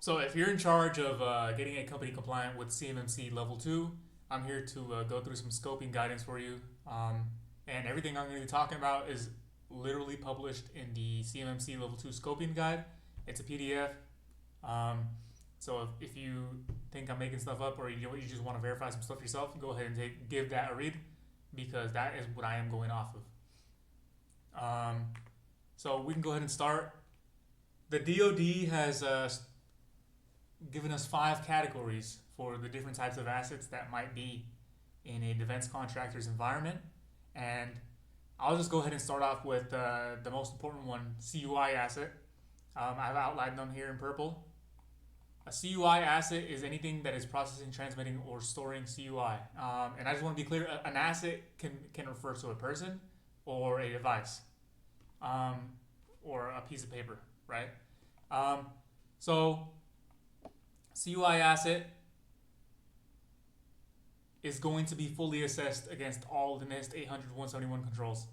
So if you're in charge of getting a company compliant with CMMC Level 2, I'm here to go through some scoping guidance for you. And everything I'm going to be talking about is literally published in the CMMC Level 2 Scoping Guide. It's a PDF. Um, so if you think I'm making stuff up or you just want to verify some stuff yourself, go ahead and give that a read because that is what I am going off of. So we can go ahead and start. The DoD has given us 5 categories for the different types of assets that might be in a defense contractor's environment. And I'll just go ahead and start off with the most important one, CUI asset. I've outlined them here in purple. A CUI asset is anything that is processing, transmitting, or storing CUI. And I just want to be clear, an asset can refer to a person or a device or a piece of paper, right? So CUI asset is going to be fully assessed against all the NIST 800-171 controls,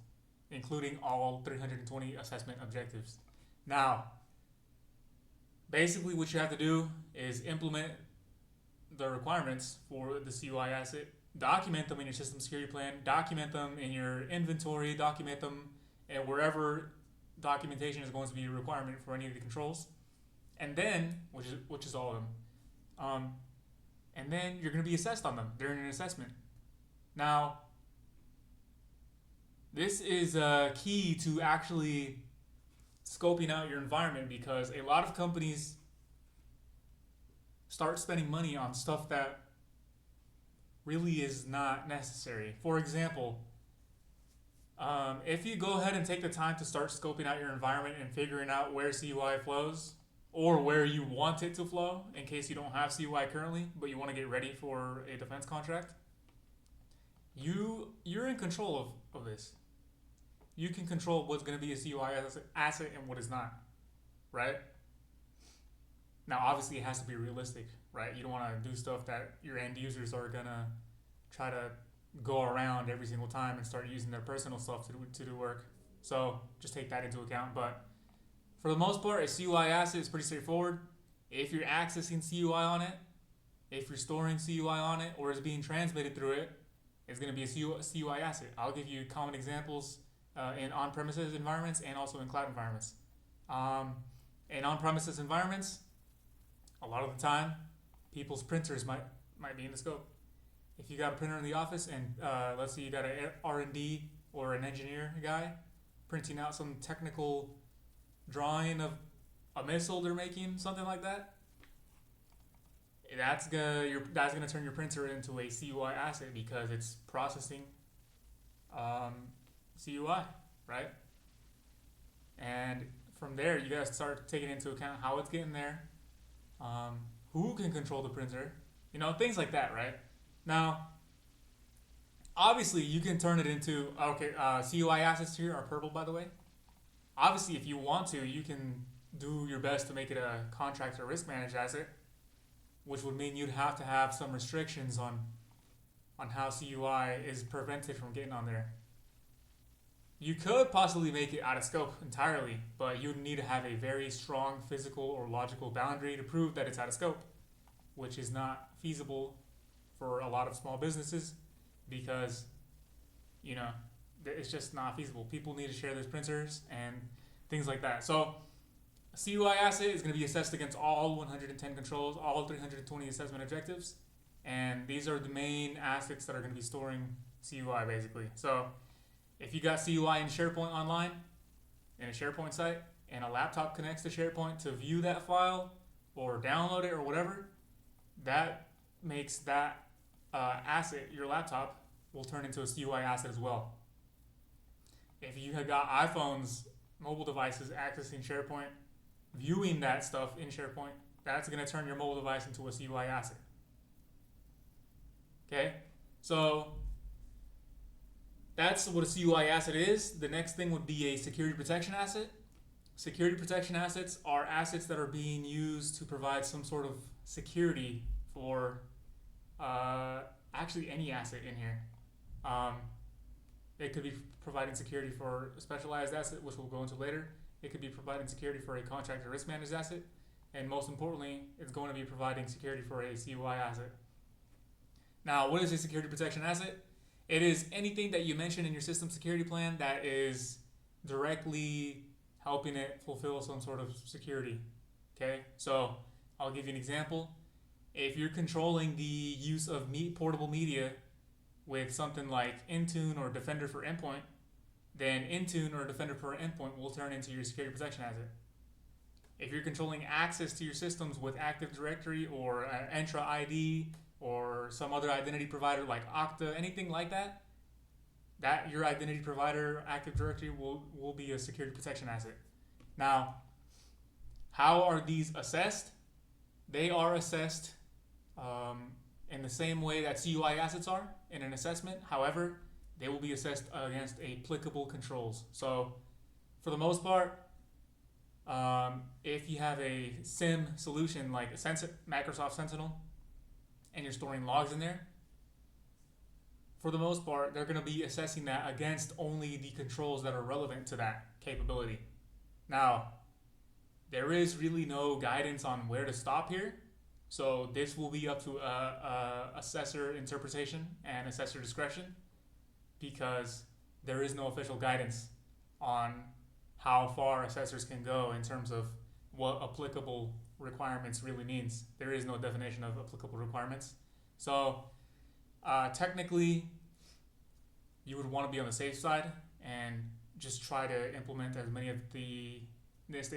including all 320 assessment objectives. Now, basically what you have to do is implement the requirements for the CUI asset, document them in your system security plan, document them in your inventory, document them and wherever documentation is going to be a requirement for any of the controls, and then, which is all of them, and then you're going to be assessed on them during an assessment. Now, this is key to actually scoping out your environment because a lot of companies start spending money on stuff that really is not necessary. For example, if you go ahead and take the time to start scoping out your environment and figuring out where CUI flows or where you want it to flow in case you don't have CUI currently, but you want to get ready for a defense contract, you're in control of this. You can control what's going to be a CUI asset and what is not, right? Now, obviously, it has to be realistic, right? You don't want to do stuff that your end users are going to try to go around every single time and start using their personal stuff to do work. So just take that into account. But for the most part, a CUI asset is pretty straightforward. If you're accessing CUI on it, if you're storing CUI on it, or is being transmitted through it, it's going to be a CUI asset. I'll give you common examples in on-premises environments and also in cloud environments. In on-premises environments, a lot of the time, people's printers might be in the scope. If you got a printer in the office and let's say you got an R&D or an engineer guy printing out some technical drawing of a missile they're making, something like that, that's gonna turn your printer into a CUI asset because it's processing CUI, right? And from there, you gotta start taking into account how it's getting there, who can control the printer, things like that, right? Now, obviously, you can turn it into CUI assets here are purple, by the way. Obviously, if you want to, you can do your best to make it a contract or risk managed asset, which would mean you'd have to have some restrictions on how CUI is prevented from getting on there. You could possibly make it out of scope entirely, but you'd need to have a very strong physical or logical boundary to prove that it's out of scope, which is not feasible for a lot of small businesses because, it's just not feasible. People need to share those printers and things like that. So a CUI asset is going to be assessed against all 110 controls, all 320 assessment objectives, and these are the main assets that are going to be storing CUI basically. So if you got CUI in SharePoint online, in a SharePoint site, and a laptop connects to SharePoint to view that file or download it or whatever, that makes that asset, your laptop, will turn into a CUI asset as well. If you have got iPhones, mobile devices accessing SharePoint, viewing that stuff in SharePoint, that's going to turn your mobile device into a CUI asset. Okay? So that's what a CUI asset is. The next thing would be a security protection asset. Security protection assets are assets that are being used to provide some sort of security for actually any asset in here. It could be providing security for a specialized asset, which we'll go into later. It could be providing security for a contract or risk managed asset. and most importantly, it's going to be providing security for a CUI asset. Now, what is a security protection asset? It is anything that you mention in your system security plan that is directly helping it fulfill some sort of security. Okay, so I'll give you an example. If you're controlling the use of portable media with something like Intune or Defender for Endpoint, then Intune or Defender for Endpoint will turn into your security protection asset. If you're controlling access to your systems with Active Directory or Entra ID or some other identity provider like Okta, anything like that, that your identity provider Active Directory will be a security protection asset. Now, how are these assessed? They are assessed in the same way that CUI assets are in an assessment. However, they will be assessed against applicable controls. So, for the most part, if you have a SIM solution like Microsoft Sentinel and you're storing logs in there, for the most part, they're going to be assessing that against only the controls that are relevant to that capability. Now, there is really no guidance on where to stop here. So this will be up to assessor interpretation and assessor discretion, because there is no official guidance on how far assessors can go in terms of what applicable requirements really means. There is no definition of applicable requirements. So technically, you would want to be on the safe side and just try to implement as many of the NIST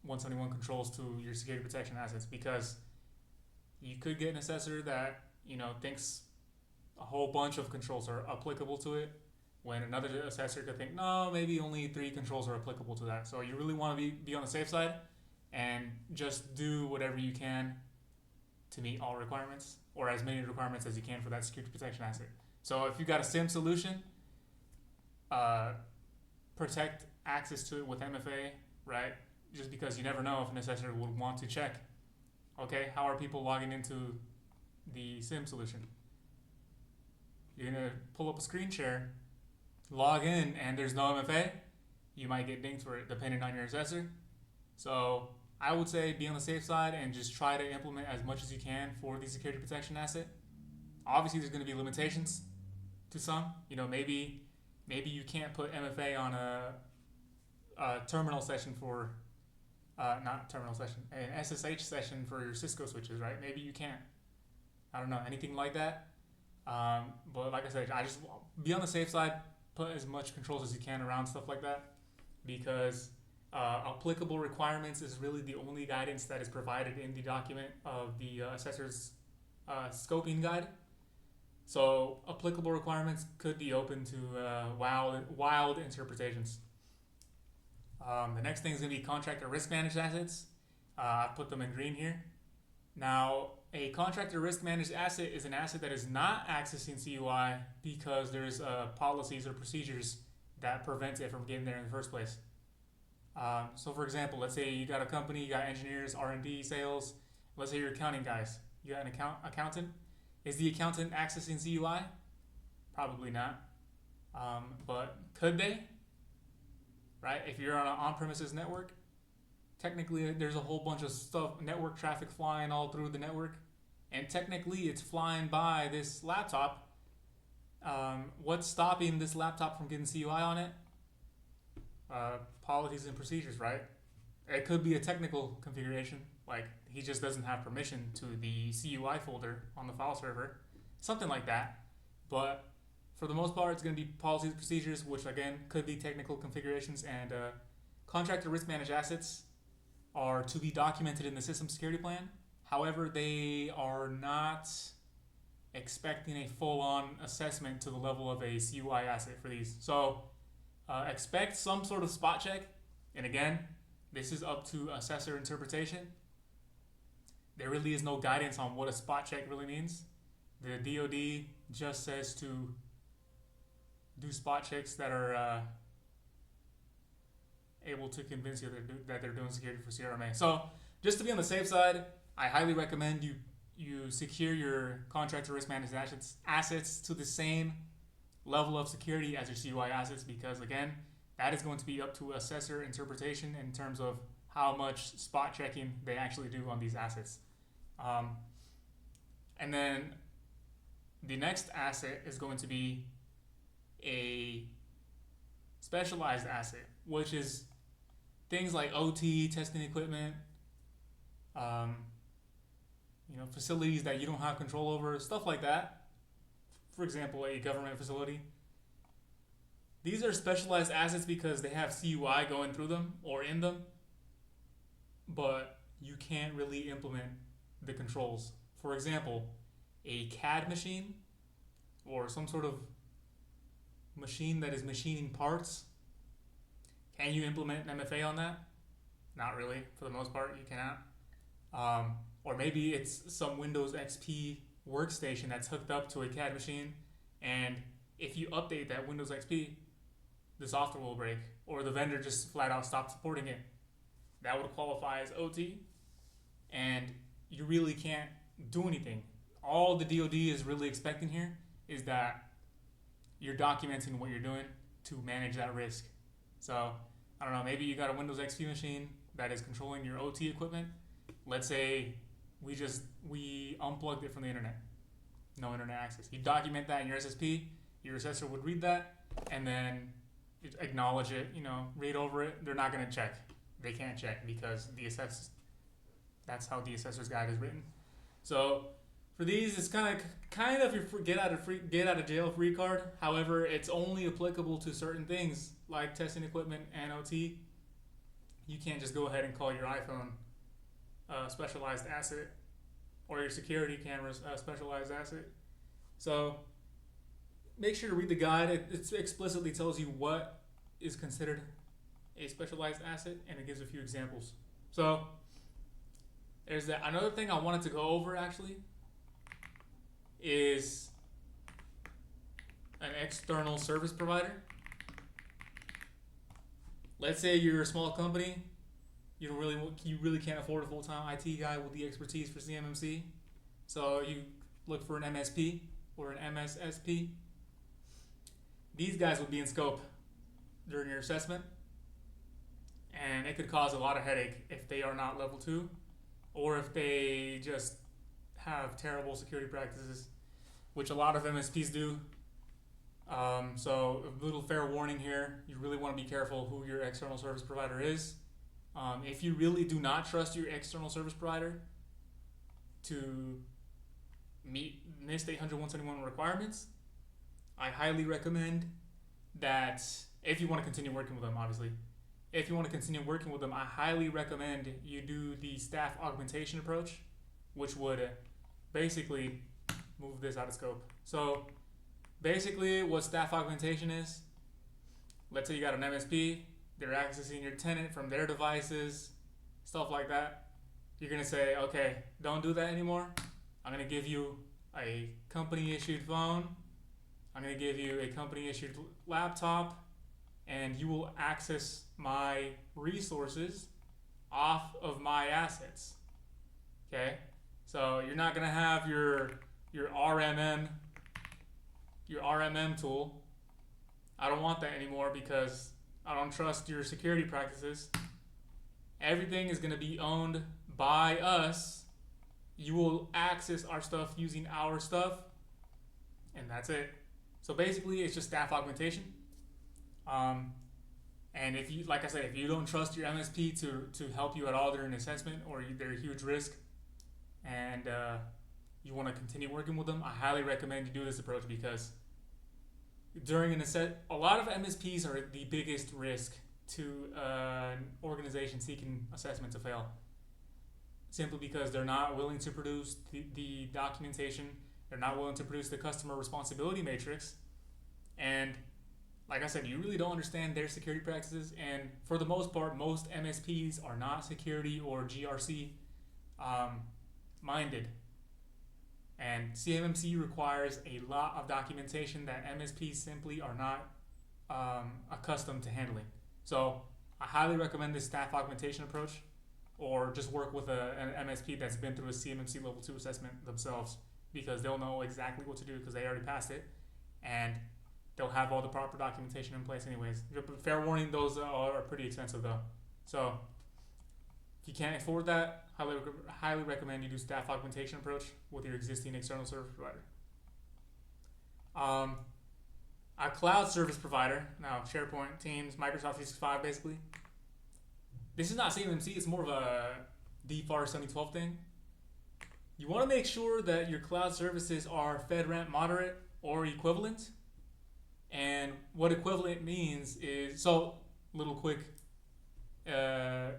800-171 controls to your security protection assets, because you could get an assessor that thinks a whole bunch of controls are applicable to it, when another assessor could think, no, maybe only 3 controls are applicable to that. So you really want to be on the safe side and just do whatever you can to meet all requirements, or as many requirements as you can for that security protection asset. So if you've got a SIM solution, protect access to it with MFA, right? Just because you never know if an assessor would want to check, okay, how are people logging into the SIM solution? You're going to pull up a screen share, log in, and there's no MFA. You might get dinged for it depending on your assessor. So I would say be on the safe side and just try to implement as much as you can for the security protection asset. Obviously, there's going to be limitations to some. Maybe you can't put MFA on a terminal session for, not terminal session, an SSH session for your Cisco switches, right? Maybe you can't. I don't know, anything like that. But like I said, I just be on the safe side, put as much controls as you can around stuff like that, because applicable requirements is really the only guidance that is provided in the document of the assessor's scoping guide. So applicable requirements could be open to wild interpretations. The next thing is going to be contractor risk managed assets. I've put them in green here. Now, a contractor risk managed asset is an asset that is not accessing CUI because there's policies or procedures that prevent it from getting there in the first place. So for example, let's say you got a company, you got engineers, R&D, sales. Let's say you're accounting guys. You got an accountant. Is the accountant accessing CUI? Probably not. But could they? Right? If you're on an on-premises network, technically there's a whole bunch of stuff, network traffic flying all through the network, and technically it's flying by this laptop. What's stopping this laptop from getting CUI on it? Policies and procedures, right? It could be a technical configuration, like he just doesn't have permission to the CUI folder on the file server, something like that. But for the most part, it's going to be policies and procedures, which again could be technical configurations. And contractor risk managed assets are to be documented in the system security plan. However, they are not expecting a full-on assessment to the level of a CUI asset for these. So expect some sort of spot check. And again, this is up to assessor interpretation. There really is no guidance on what a spot check really means. The DoD just says to do spot checks that are able to convince you that they're doing security for CRMA. So just to be on the safe side, I highly recommend you secure your contractor risk managed assets to the same level of security as your CUI assets, because again, that is going to be up to assessor interpretation in terms of how much spot checking they actually do on these assets. Um, and then the next asset is going to be a specialized asset, which is things like OT, testing equipment, um, facilities that you don't have control over, stuff like that. For example, a government facility. These are specialized assets because they have CUI going through them or in them, but you can't really implement the controls. For example, a CAD machine or some sort of machine that is machining parts. Can you implement an MFA on that? Not really. For the most part, you cannot. Or maybe it's some Windows XP workstation that's hooked up to a CAD machine, and if you update that Windows XP, the software will break, or the vendor just flat out stopped supporting it. That would qualify as OT, and you really can't do anything. All the DoD is really expecting here is that you're documenting what you're doing to manage that risk. So, I don't know, maybe you got a Windows XP machine that is controlling your OT equipment. Let's say we unplugged it from the internet. No internet access. You document that in your SSP, your assessor would read that, and then acknowledge it, read over it. They're not going to check. They can't check because that's how the assessor's guide is written. So for these, it's kind of your get out of jail free card. However, it's only applicable to certain things like testing equipment and OT. You can't just go ahead and call your iPhone a specialized asset or your security cameras a specialized asset. So make sure to read the guide. It explicitly tells you what is considered a specialized asset, and it gives a few examples. So there's that. Another thing I wanted to go over actually is an external service provider. Let's say you're a small company, you really can't afford a full-time IT guy with the expertise for CMMC, so you look for an MSP or an MSSP. These guys would be in scope during your assessment, and it could cause a lot of headache if they are not level 2 or if they just have terrible security practices, which a lot of MSPs do. So a little fair warning here, you really want to be careful who your external service provider is. If you really do not trust your external service provider to meet NIST 800-171 requirements, I highly recommend that if you want to continue working with them, obviously, if you want to continue working with them, I highly recommend you do the staff augmentation approach, which would basically move this out of scope. So basically what staff augmentation is, let's say you got an MSP, they're accessing your tenant from their devices, stuff like that. You're going to say, okay, don't do that anymore. I'm going to give you a company issued phone. I'm going to give you a company issued laptop, and you will access my resources off of my assets. Okay? So you're not going to have your RMM tool. I don't want that anymore because I don't trust your security practices. Everything is going to be owned by us. You will access our stuff using our stuff, and that's it. So basically, it's just staff augmentation. And if you, like I said, if you don't trust your MSP to help you at all during assessment, or they're a huge risk, and you want to continue working with them, I highly recommend you do this approach because during an assessment, a lot of MSPs are the biggest risk to an organization seeking assessment to fail. Simply because they're not willing to produce the documentation, they're not willing to produce the customer responsibility matrix, and like I said, you really don't understand their security practices, and for the most part, most MSPs are not security or GRC minded. And CMMC requires a lot of documentation that MSPs simply are not accustomed to handling. So I highly recommend this staff augmentation approach, or just work with an MSP that's been through a CMMC level 2 assessment themselves, because they'll know exactly what to do because they already passed it, and they'll have all the proper documentation in place anyways. Fair warning, those are pretty expensive though. So If you can't afford that, highly recommend you do staff augmentation approach with your existing external service provider. A cloud service provider, now SharePoint, Teams, Microsoft 365 basically. This is not CMMC, it's more of a DFAR 7012 thing. You want to make sure that your cloud services are FedRAMP moderate or equivalent. And what equivalent means is, so little quick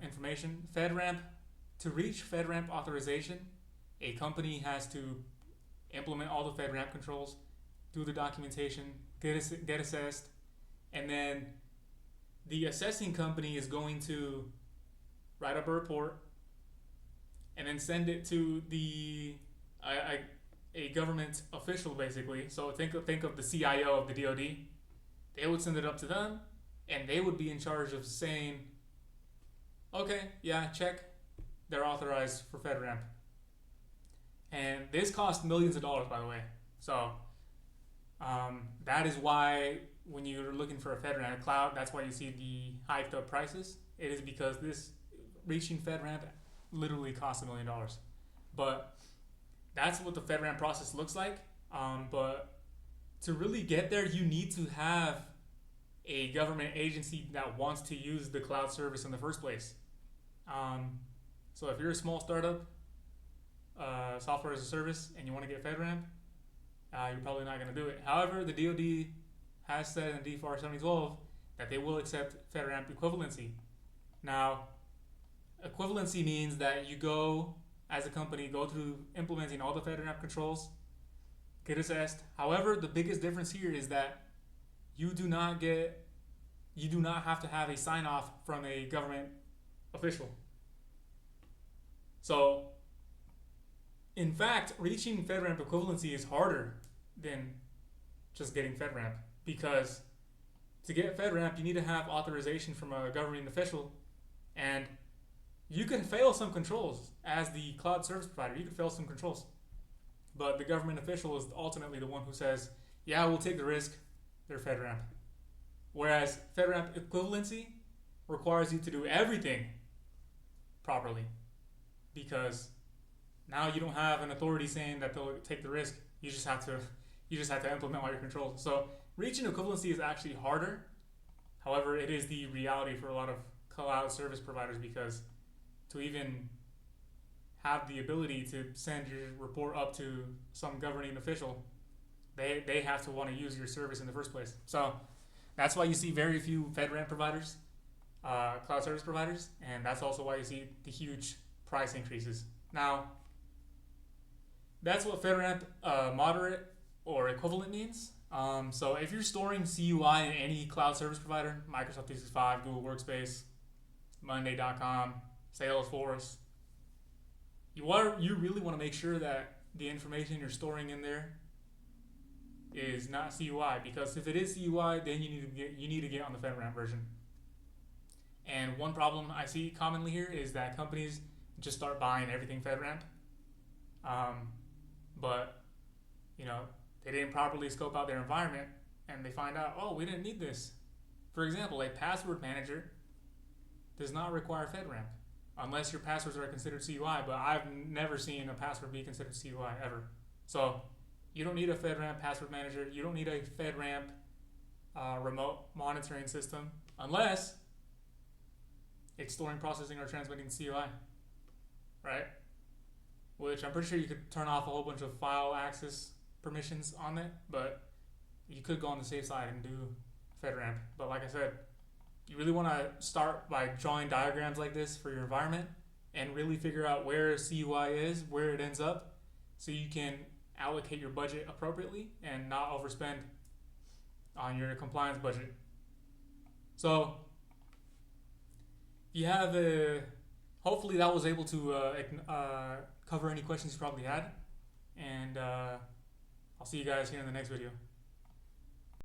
information. FedRAMP, to reach FedRAMP authorization, a company has to implement all the FedRAMP controls, do the documentation, get assessed, and then the assessing company is going to write up a report and then send it to a government official basically. So think of the CIO of the DoD. They would send it up to them, and they would be in charge of saying, okay, yeah, check, they're authorized for FedRAMP. And this costs millions of dollars, by the way. So that is why when you're looking for a FedRAMP cloud, that's why you see the hyped up prices. It is because this reaching FedRAMP literally costs $1 million. But that's what the FedRAMP process looks like. But to really get there, you need to have a government agency that wants to use the cloud service in the first place. So if you're a small startup, software as a service, and you want to get FedRAMP, you're probably not going to do it. However, the DoD has said in DFAR 7012 that they will accept FedRAMP equivalency. Now, equivalency means that you go, as a company, go through implementing all the FedRAMP controls, get assessed. However, the biggest difference here is that you do not have to have a sign-off from a government official. So, in fact, reaching FedRAMP equivalency is harder than just getting FedRAMP, because to get FedRAMP, you need to have authorization from a government official, and you can fail some controls as the cloud service provider. You can fail some controls, but the government official is ultimately the one who says, yeah, we'll take the risk, they're FedRAMP. Whereas FedRAMP equivalency requires you to do everything properly, because now you don't have an authority saying that they'll take the risk. You just have to implement all your controls. So reaching equivalency is actually harder. However, it is the reality for a lot of cloud service providers, because to even have the ability to send your report up to some governing official, they have to want to use your service in the first place. So that's why you see very few FedRAMP providers, cloud service providers, and that's also why you see the huge price increases. Now, that's what FedRAMP moderate or equivalent means. So if you're storing CUI in any cloud service provider, Microsoft 365, Google Workspace, Monday.com, Salesforce, you really want to make sure that the information you're storing in there is not CUI, because if it is CUI, then you need to get on the FedRAMP version. And one problem I see commonly here is that companies just start buying everything FedRAMP, but they didn't properly scope out their environment, and they find out, oh, we didn't need this. For example, a password manager does not require FedRAMP unless your passwords are considered CUI, but I've never seen a password be considered CUI ever. So you don't need a FedRAMP password manager. You don't need a FedRAMP remote monitoring system unless it's storing, processing, or transmitting CUI, right? Which I'm pretty sure you could turn off a whole bunch of file access permissions on it, but you could go on the safe side and do FedRAMP. But like I said, you really want to start by drawing diagrams like this for your environment and really figure out where CUI is, where it ends up, so you can allocate your budget appropriately and not overspend on your compliance budget. So you have hopefully that was able to cover any questions you probably had, and I'll see you guys here in the next video.